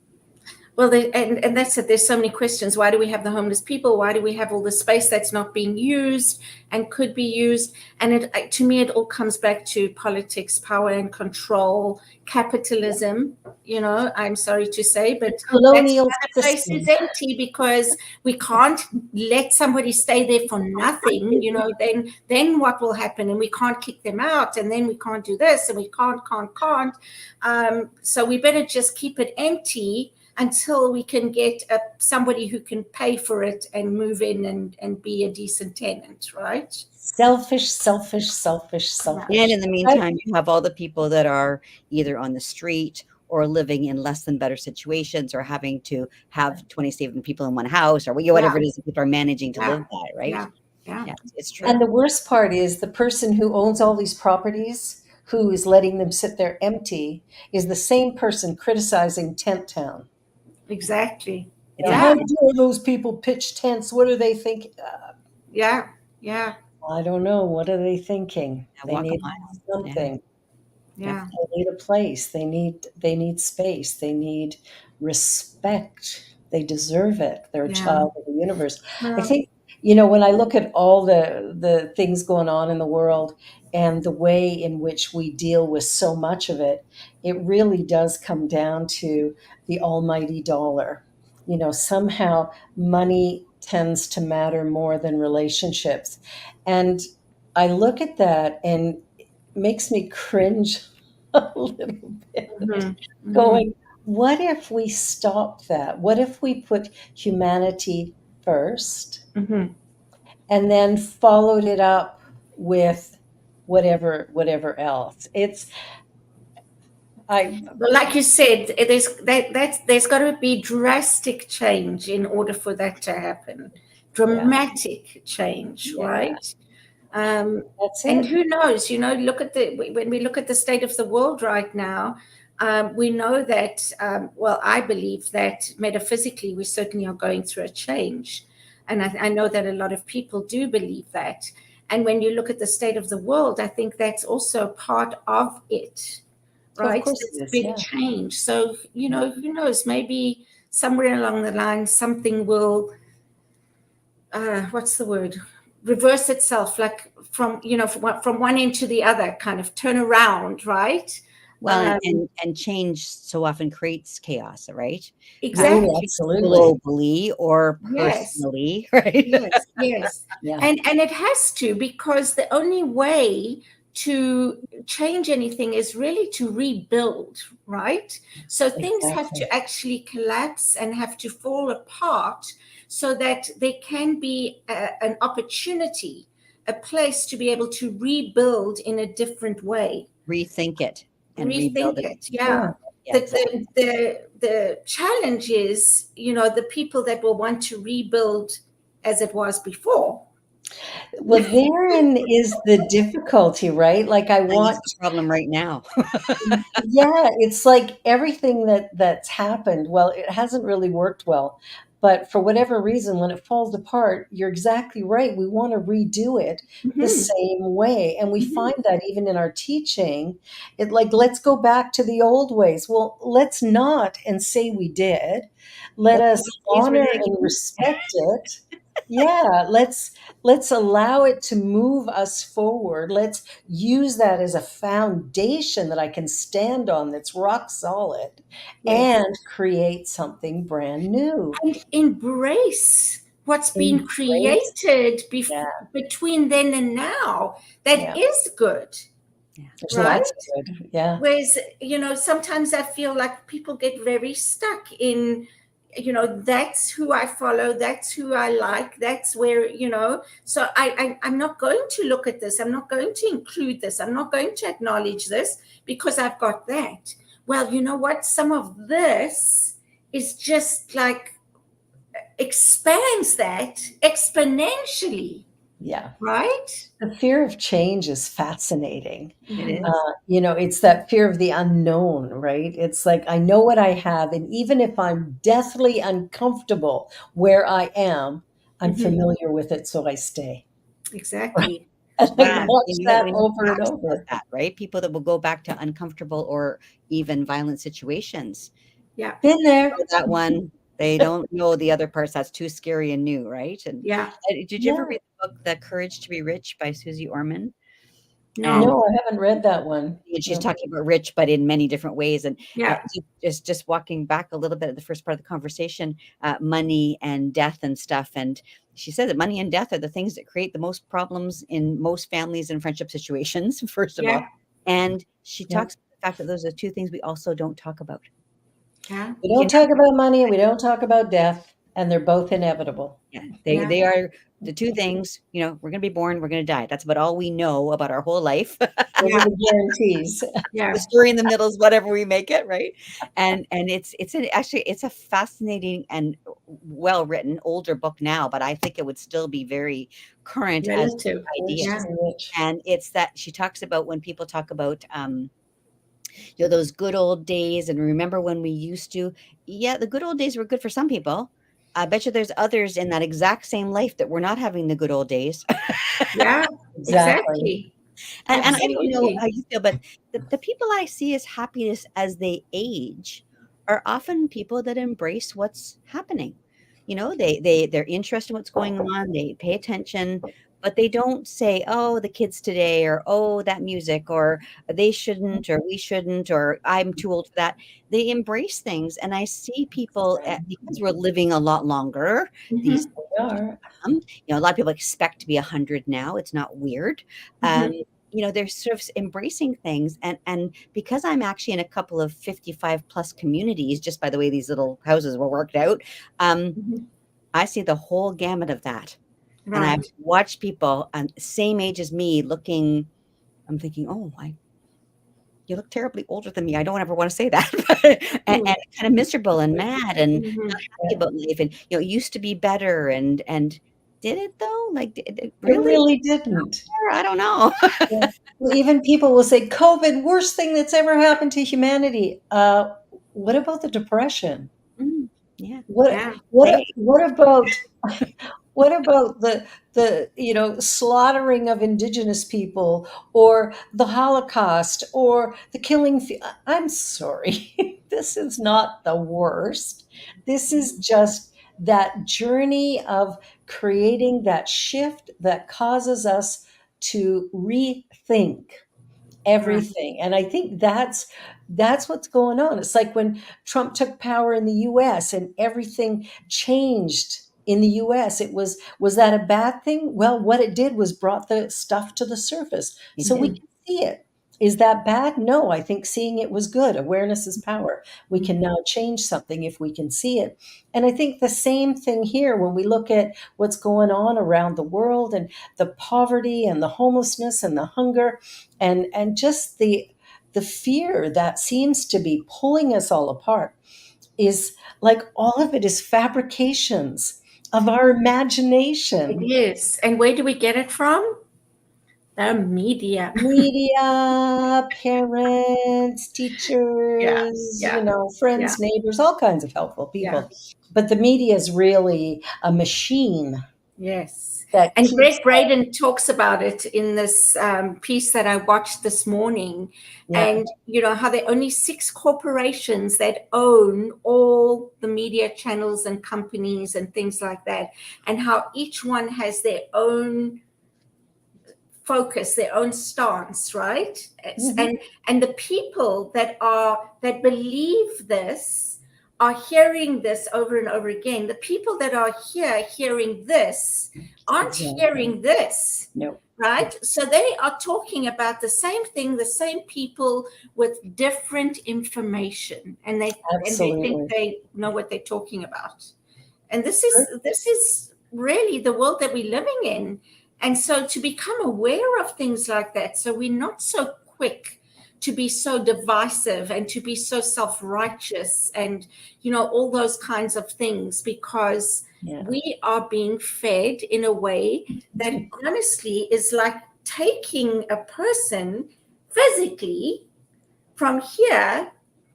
Well, and that's it. There's so many questions. Why do we have the homeless people? Why do we have all the space that's not being used and could be used? And to me, it all comes back to politics, power and control, capitalism. I'm sorry to say, but that's Colonial why the place is system. empty, because we can't let somebody stay there for nothing. Then what will happen? And we can't kick them out, and then we can't do this, and we can't. So we better just keep it empty until we can get somebody who can pay for it and move in and be a decent tenant, right? Selfish, selfish, selfish, selfish. And in the meantime, you have all the people that are either on the street or living in less than better situations, or having to have 27 people in one house, or whatever it is that people are managing to live by, right? Yeah. Yeah. Yeah, it's true. And the worst part is the person who owns all these properties, who is letting them sit there empty, is the same person criticizing Tent Town. Exactly. How Yeah. dare those people pitch tents? What are they thinking? Yeah. Yeah. I don't know. What are they thinking? I They walk a need mile. Yeah. something. Yeah. They need a place. They need space. They need respect. They deserve it. They're a Yeah. child of the universe. I Well, think, when I look at all the things going on in the world and the way in which we deal with so much of it, it really does come down to the almighty dollar. Somehow money tends to matter more than relationships. And I look at that and it makes me cringe a little bit, mhm, mhm, going, what if we stopped that? What if we put humanity first mhm. and then followed it up with whatever else? I Well, like you said, there's got to be drastic change in order for that to happen. yeah, Dramatic change, yeah, right? Um, that's and it. who knows? When we look at the state of the world right now, we know that. Well, I believe that metaphysically, we certainly are going through a change, and I know that a lot of people do believe that. And when you look at the state of the world, I think that's also part of it, Of right? course There's it a is. big Yeah. change. So, who knows? Maybe somewhere along the line, something will, what's the word? Reverse itself, like from one end to the other, kind of turn around, right? Well, and change so often creates chaos, right? Oh, Exactly. absolutely. Globally or Yes. personally, right? Yes, yes. Yeah. And it has to, because the only way to change anything is really to rebuild, right? So things have Exactly. to actually collapse and have to fall apart so that there can be an opportunity, a place to be able to rebuild in a different way. Rethink it and rebuild Rethink it. it. Yeah. Yeah, The, exactly. the challenge is, the people that will want to rebuild as it was before. Well, therein is the difficulty, right? Like I And that's want the problem right now. Yeah, it's like everything that's happened, well, it hasn't really worked well. But for whatever reason, when it falls apart, you're exactly right. We want to redo it the Mhm, same way. And we mhm. find that even in our teaching, it like, let's go back to the old ways. Well, let's not and say we did. Let Let's us see what days were honor they and again? respect it. Yeah, let's allow it to move us forward. Let's use that as a foundation that I can stand on that's rock solid Yes. and create something brand new. And embrace what's been Embrace. created Yeah, between then and now that yeah. is good, Yeah. There's right? lots of good. Yeah, Whereas, sometimes I feel like people get very stuck in, that's who I follow, that's who I like, that's where, so I'm not going to look at this, I'm not going to include this, I'm not going to acknowledge this because I've got that. Well, you know what? Some of this is just like expands that exponentially, yeah. right? The fear of change is fascinating. It Mhm. is. It's that fear of the unknown, right? It's like I know what I have, and even if I'm deathly uncomfortable where I am, I'm Mhm. familiar with it, so I stay. Exactly. And I Yeah. Yeah, watch and you have that and you over have and facts about over. that, right? People that will go back to uncomfortable or even violent situations. Yeah. Been Know there. that one, they don't know the other parts, that's too scary and new, right? And, Yeah. did you ever Yeah. read the book, The Courage to Be Rich by Susie Orman? And No. No, I haven't read that one. and she's No. talking about rich, but in many different ways, and, Yeah. just walking back a little bit at the first part of the conversation, money and death and stuff, and she said that money and death are the things that create the most problems in most families and friendship situations, first of all, Yeah. and she Yeah. talks about the fact that those are 2 things we also don't talk about. Yeah. We You don't talk about money and we don't talk about death, and they're both inevitable. Yeah, Yeah. they are the 2 things, we're gonna be born, we're gonna die. That's about all we know about our whole life. Those are Yeah. the guarantees. The Yeah. story in the middle is whatever we make it, right? And it's a fascinating and well-written older book now, but I think it would still be very current as Relative. Rich Yeah. ideas. to rich. And it's that she talks about when people talk about, those good old days and remember when we used to. Yeah, the good old days were good for some people. I bet you there's others in that exact same life that were not having the good old days. Yeah. Exactly. Exactly. And I don't know Absolutely. how you feel, but the people I see as happiness as they age are often people that embrace what's happening. They're interested in what's going on, they pay attention, but they don't say, "Oh, the kids today," or "Oh, that music," or "They shouldn't," or "We shouldn't," or "I'm too old for that." They embrace things, and I see people because we're living a lot longer these Mhm. We are. a lot of people expect to be 100 now. It's not weird. Um, Mhm. they're sort of embracing things, and because I'm actually in a couple of 55 plus communities, just by the way these little houses were worked out, um, Mhm. I see the whole gamut of that, and I've Right. watched people same age as me looking. I'm thinking, oh, you look terribly older than me. I don't ever want to say that, and Mm. kind of miserable and mad and Mhm. not happy about life, and it used to be better, and did it though? Like, It really? really didn't. I don't know. Yeah. Well, even people will say, "COVID, worst thing that's ever happened to humanity." What about the depression? Mm, yeah. What Yeah. what Hey. what about what about the slaughtering of indigenous people or the Holocaust or the killing? I'm sorry, this is not the worst. This is just that journey of creating that shift that causes us to rethink Right. everything. And I think that's what's going on. It's like when Trump took power in the US and everything changed in the US. Was that a bad thing? Well, what it did was brought the stuff to the surface It so we did. Mhm. can see it. Is that bad? No, I think seeing it was good. Awareness is power. We can Mhm. now change something if we can see it. And I think the same thing here when we look at what's going on around the world and the poverty and the homelessness and the hunger and just the fear that seems to be pulling us all apart is like all of it is fabrications of our imagination. It is. And where do we get it from? The media. Media, parents, Yeah, teachers, yeah, yeah, friends, neighbors, all kinds of helpful yeah. people. But the media is really a machine Yes. that And keeps, Greg Braden talks about it in this piece that I watched this morning. yeah, And, how there are only 6 corporations that own all the media channels and companies and things like that. And how each one has their own focus, their own stance, right? mhm, And the people that believe this are hearing this over and over again. The people that are here hearing this aren't exactly. hearing this, No, right? So they are talking about the same thing, the same people with different information, and they think absolutely. they know what they're talking about. And this is really the world that we're living in. And so to become aware of things like that, so we're not so quick to be so divisive and to be so self-righteous and all those kinds of things, because Yeah, we are being fed in a way that honestly is like taking a person physically from here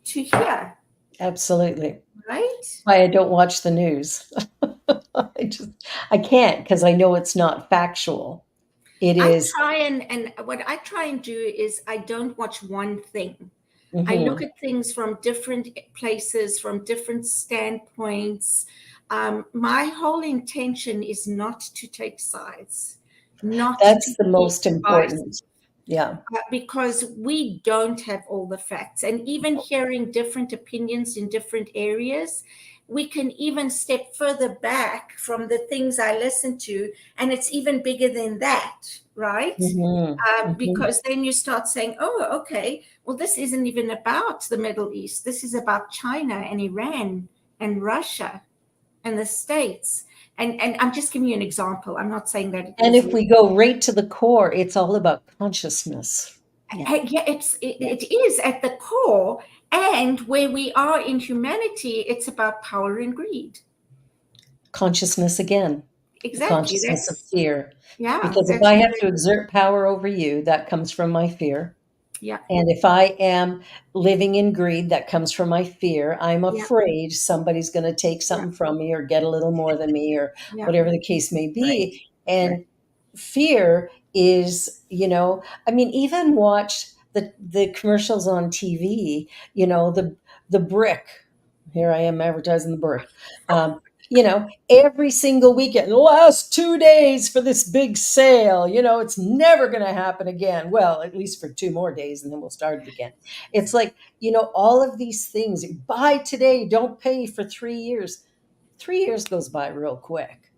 to here, absolutely. right? Why I don't watch the news. I can't because I know it's not factual. It I is. try and what I try and do is I don't watch one thing. I look Mhm. at things from different places, from different standpoints. My whole intention is not to take sides, not to That's the be most divisive, important. Yeah. because we don't have all the facts. And even hearing different opinions in different areas, we can even step further back from the things I listen to, and it's even bigger than that, right? Mhm. Mhm. Because then you start saying, oh, okay, well, this isn't even about the Middle East. This is about China and Iran and Russia and the States. And I'm just giving you an example. I'm not saying that it And is. if we go right to the core, it's all about consciousness. Yeah. Yeah, it is at the core. And where we are in humanity, it's about power and greed. Consciousness again, the Exactly. consciousness of fear. Yeah, Because if that's I have to correct. exert power over you, that comes from my fear. Yeah, And if I am living in greed, that comes from my fear. I'm yeah, afraid somebody's going to take yeah, something from me or get a little more than me or yeah, whatever the case may Right. be. Right. And fear is, I mean, even watch the commercials on TV, the brick. Here I am advertising the brick. Every single weekend, the last 2 days for this big sale, it's never going to happen again. Well, at least for 2 more days, and then we'll start it again. It's like, all of these things, buy today, don't pay for 3 years. 3 years goes by real quick.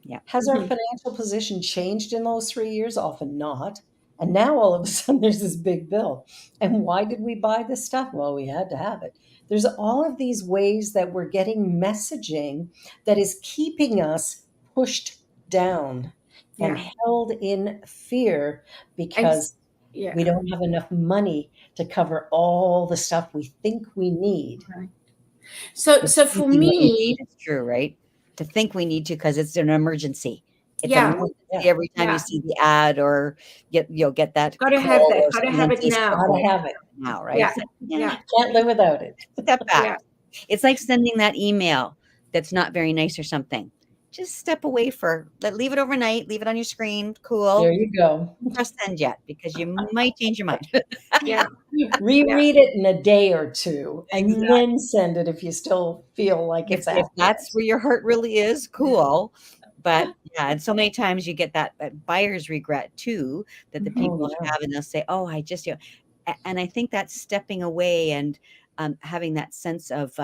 Yeah. Has our mhm, financial position changed in those 3 years? Often not. And now all of a sudden there's this big bill. And why did we buy this stuff? Well, we had to have it. There's all of these ways that we're getting messaging that is keeping us pushed down and yeah. held in fear And because yeah. we don't have enough money to cover all the stuff we think we need. Right. So for Thinking we need me, is true, right? To think we need to because it's an emergency. It's an yeah, emergency Yeah, every time you yeah. see the ad or get that Got to have call that. or Got to have someone it says, now. gotta "Oh, have it. now," right? Yeah, It's like, yeah, yeah, Can't live without it. step yeah. back. It's like sending that email that's not very nice or something. Just step away leave it overnight, leave it on your screen, There cool. you go. Don't press send yet because you might change your mind. Yeah, yeah, Reread it in a day or two and Exactly. then send it if you still feel like If it's that's accurate. where your heart really is, cool. But yeah, and so many times you get that buyer's regret too, that the mhm, Oh, people yeah. have, and they'll say, "Oh, I just," and I think that's stepping away and having that sense of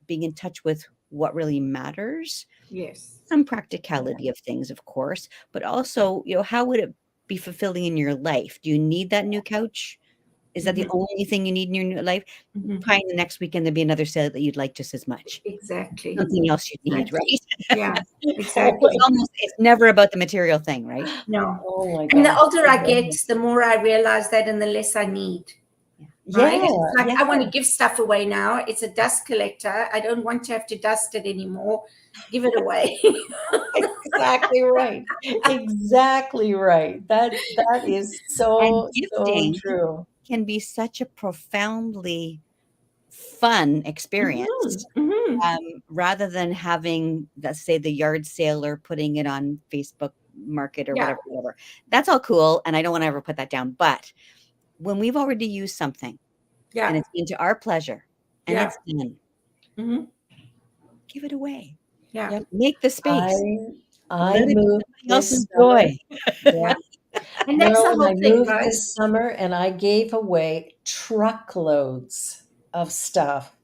being in touch with what really matters. yes. Some Yeah. practicality of things, of course, but also, how would it be fulfilling in your life? Do you need that new couch? Is that the Mhm, only thing you need in your new life? mhm. Probably the next weekend there'll be another sale that you'd like just as much. Exactly. Something else you need, Exactly. right? Yeah, Oh exactly. my It's never about the material thing, right? No. oh my And the gosh. older I I love get, it. the more I realize that and the less I need. right? Yeah, It's like, yeah. I want to give stuff away now. It's a dust collector. I don't want to have to dust it anymore. Give it away. Exactly right. Exactly right. That is And so gifting true. can be such a profoundly fun Mhm, experience, mhm. rather than having, let's say, the yard sale or putting it on Facebook Market or Yeah, whatever. That's all cool, and I don't want to ever put that down. But when we've already used something and yeah, it's been to our pleasure and yeah. it's done, Mhm, give it away. yeah. Yep. Make the I space. I Let it be moved somebody this else's summer. joy. Yeah. And that's the Marilyn, I whole thing, moved right? this summer and I gave away truckloads of stuff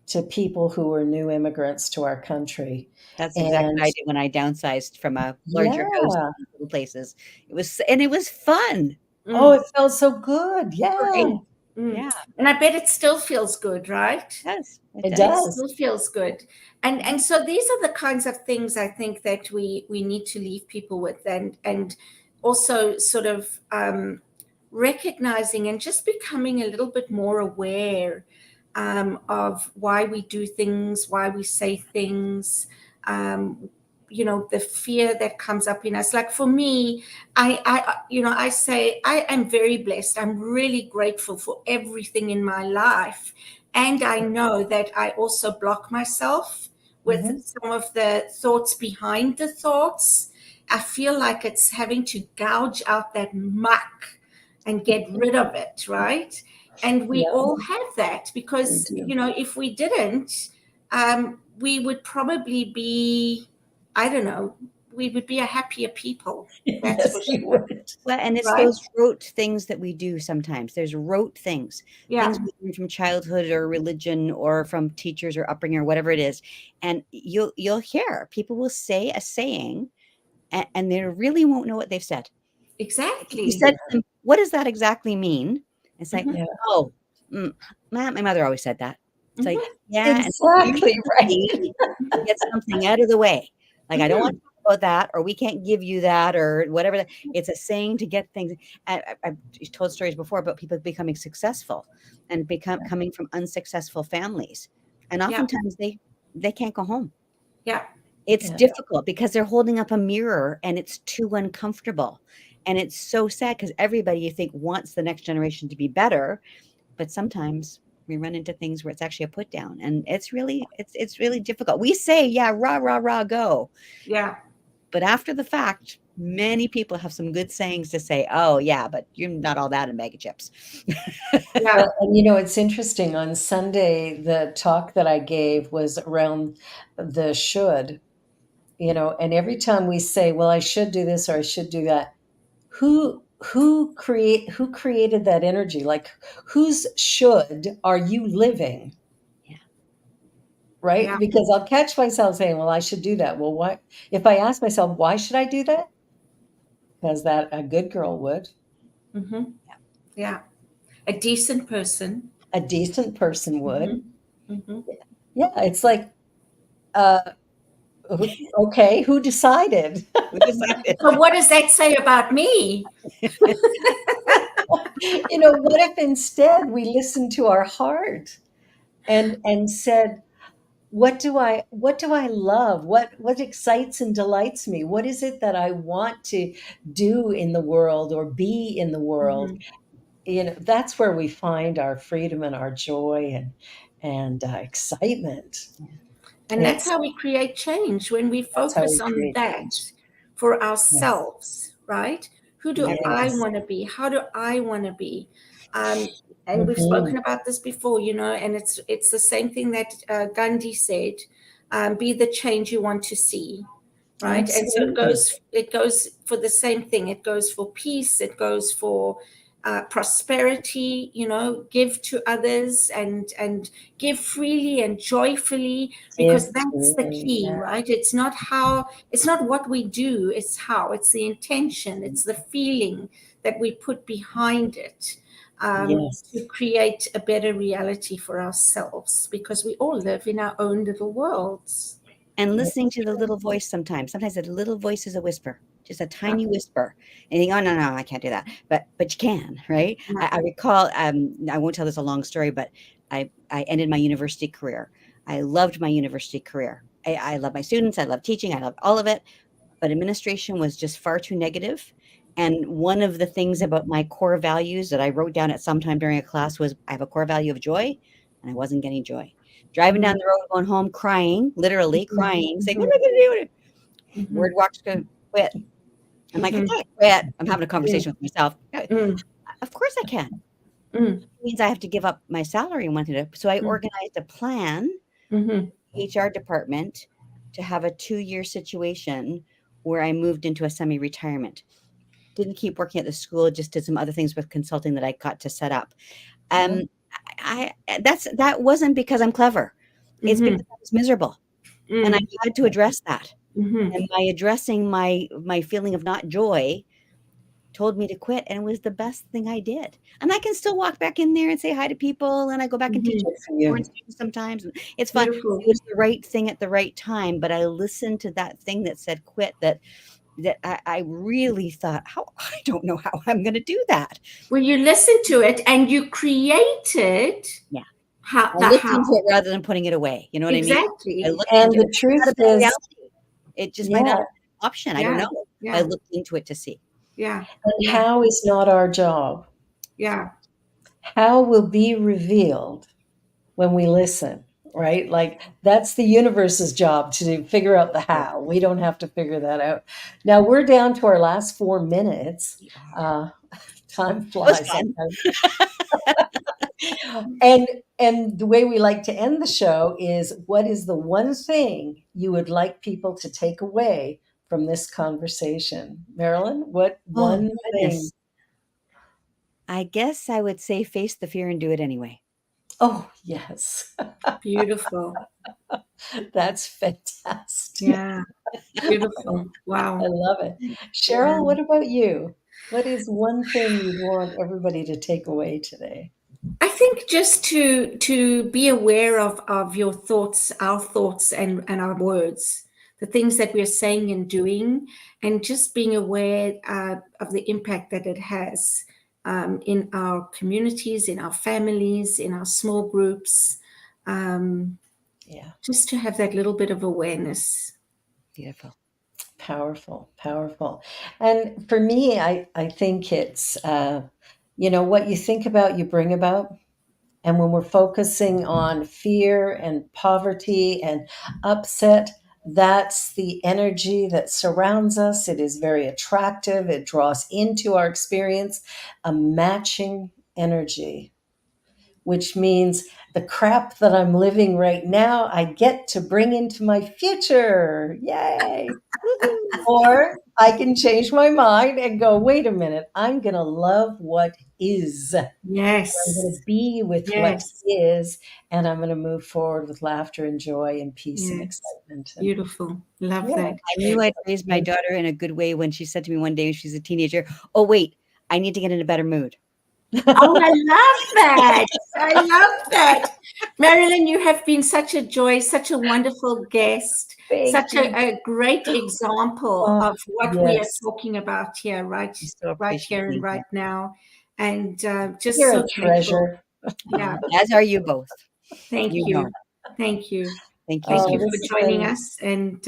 to people who were new immigrants to our country. That's exactly And what I did when I downsized from a larger house yeah. to little places. It was fun. Oh, Mm, it felt so good. Yeah, mm, mm. Yeah, And I bet it still feels good, right? it it It does. does. still feels good. And so these are the kinds of things I think that we need to leave people with, and also sort of recognizing and just becoming a little bit more aware of why we do things, why we say things, um, the fear that comes up in us. Like for me, I say I am very blessed. I'm really grateful for everything in my life. And I know that I also block myself with Mhm. some of the thoughts behind the thoughts. I feel like it's having to gouge out that muck and get rid of it, right? And we Yeah, all have that we because, do. if we didn't, we would probably be, I don't know, we would be a happier people. That's Yes, for we sure, would. Well, and it's right? those rote things that we do sometimes. There's rote things Yeah, we learn from childhood or religion or from teachers or upbringing or whatever it is. And you'll hear people will say a saying, and they really won't know what they've said. You exactly. said to them, "What does that exactly mean?" It's like, Hmm. Yeah, "Oh, my mother always said that." It's like, Hmm. yeah, and exactly right. usually to get something out of the way. Like, I don't want Hmm. to talk about that, or we can't give you that, or whatever. It's a saying to get things. I've told stories before about people becoming successful and coming from unsuccessful families, and Yeah, oftentimes they can't go home. yeah, It's Yeah, difficult because they're holding up a mirror and it's too uncomfortable. And it's so sad because everybody you think wants the next generation to be better, but sometimes we run into things where it's actually a put down and it's really difficult. We say, yeah, rah, rah, rah, go. yeah, But after the fact, many people have some good sayings to say, oh yeah, but you're not all that in bag of chips. yeah. well, and it's interesting. On Sunday, the talk that I gave was around the should, and every time we say, well, I should do this or I should do that, who created that energy? Like, whose should are you living? Yeah. Right? Yeah. Because I'll catch myself saying, well, I should do that. Well, why? If I ask myself, why should I do that? Because that a good girl would, Hmm. Yeah. A decent person. a decent person Hmm. would. Hmm. Yeah, it's like, uh, okay, who decided? We decided. So what does that say about me? What if instead we listened to our heart and said, what do I love? What excites and delights me? What is it that I want to do in the world or be in the world? Hmm. That's where we find our freedom and our joy and excitement. And that's It's how we create change when we That's how focus we on create change. that for Yeah. ourselves, right? Who do I Yes. want to be? How do I want to be? Um, and we've Mhm. spoken about this before, and it's the same thing that Gandhi said: "Be the change you want to see." Right, and so it Absolutely. goes it goes for the same thing. It goes for peace, it goes for prosperity, give to others, and give freely and joyfully, because Give that's the freely. key, Yeah. right? It's not what we do, it's how, it's the intention, it's the feeling that we put behind it, to Yes. create a better reality for ourselves, because we all live in our own little worlds. And listening It's to the true. little voice sometimes. Sometimes that little voice is a whisper. just a tiny whisper. And you think, oh no, I can't do that. But you can, right? I recall, I won't tell this a long story, but I ended my university career. I loved my university career. I love my students, I love teaching, I love all of it, but administration was just far too negative. And one of the things about my core values that I wrote down at some time during a class was I have a core value of joy, and I wasn't getting joy. Driving down the road, going home, crying, literally crying, saying, "What am I going to do?" Word walks to quit. I'm like, I can't quit. I'm having a conversation with myself. Of course I can. It means I have to give up my salary and wanted to. So I organized a plan, HR department, to have a 2-year situation where I moved into a semi-retirement. Didn't keep working at the school, just did some other things with consulting that I got to set up. That wasn't because I'm clever. It's because I was miserable, and I had to address that. And by addressing my feeling of not joy, told me to quit, and it was the best thing I did. And I can still walk back in there and say hi to people, and I go back and teach foreign students sometimes, and it's fun. Beautiful. It was the right thing at the right time, but I listened to that thing that said quit, that I really thought, how I don't know how I'm going to do that. Well, you listened to it and you created I looked into it rather than putting it away. You know what I mean? Exactly. I looked And into the it. truth It's not a is, reality. It just might not be an option. I don't know. Yeah. I looked into it to see. Yeah. and how is not our job. Yeah. How will be revealed when we listen, right? Like that's the universe's job to figure out the how. We don't have to figure that out. Now we're down to our last 4 minutes. Time flies sometimes. And the way we like to end the show is, what is the one thing you would like people to take away from this conversation? Marilyn, what one thing? I guess I would say face the fear and do it anyway. Oh, yes. Beautiful. That's fantastic. Yeah. Beautiful. Wow. I love it. Cheryl, what about you? What is one thing you want everybody to take away today? I think just to be aware of your thoughts, our thoughts, and our words, the things that we're saying and doing, and just being aware of the impact that it has in our communities, in our families, in our small groups. Just to have that little bit of awareness. Beautiful. Powerful, powerful. And for me, I think it's, what you think about, you bring about. And when we're focusing on fear and poverty and upset, that's the energy that surrounds us. It is very attractive. It draws into our experience a matching energy, which means the crap that I'm living right now, I get to bring into my future. Yay. Or I can change my mind and go, wait a minute, I'm going to love what is. Yes. I'm going to be with what is, and I'm going to move forward with laughter and joy and peace and excitement. And beautiful. Love that. I knew I'd raised my daughter in a good way when she said to me one day when she's a teenager, oh, wait, I need to get in a better mood. Oh, I love that. I love that. Marilyn, you have been such a joy, such a wonderful guest, such a great example of what we are talking about here, right here and right now. And just You're so a treasure. Yeah. As are you both. Thank you. Thank you. Thank you. Thank you for joining us. And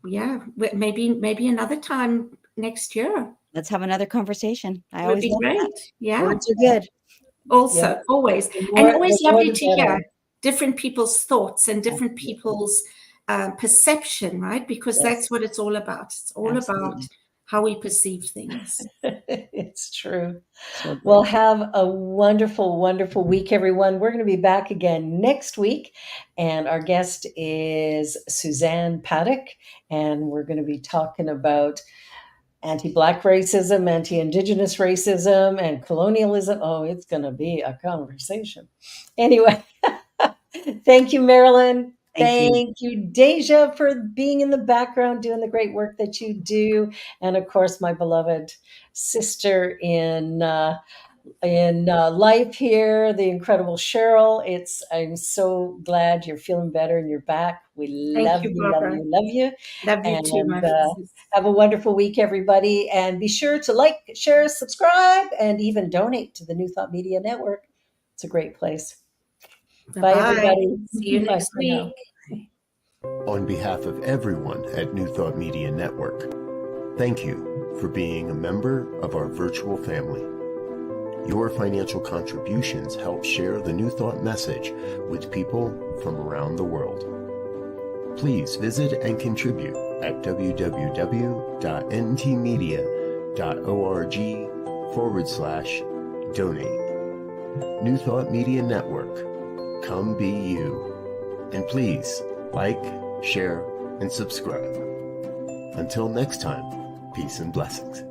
maybe another time next year. Let's have another conversation. I Would always be love great. that. Yeah. Words are good. Also, always. And always lovely to hear different people's thoughts and different people's perception, right? Because that's what it's all about. It's all about how we perceive things. It's true. Well, have a wonderful, wonderful week, everyone. We're going to be back again next week. And our guest is Suzanne Paddock. And we're going to be talking about anti-Black racism, anti-Indigenous racism, and colonialism. Oh, it's going to be a conversation. Anyway, thank you, Marilyn. Thank you, Deja, for being in the background, doing the great work that you do. And of course, my beloved sister in life here, the incredible Cheryl. I'm so glad you're feeling better and you're back. We Thank love you, you, love Barbara. you, love you. Love you too, And my sis. have a wonderful week, everybody. And be sure to like, share, subscribe, and even donate to the New Thought Media Network. It's a great place. Bye, Bye-bye. everybody. See you Bye next for now. week. On behalf of everyone at New Thought Media Network, thank you for being a member of our virtual family. Your financial contributions help share the New Thought message with people from around the world. Please visit and contribute at www.ntmedia.org/donate. New Thought Media Network. Come be you. And please like, share, and subscribe. Until next time, peace and blessings.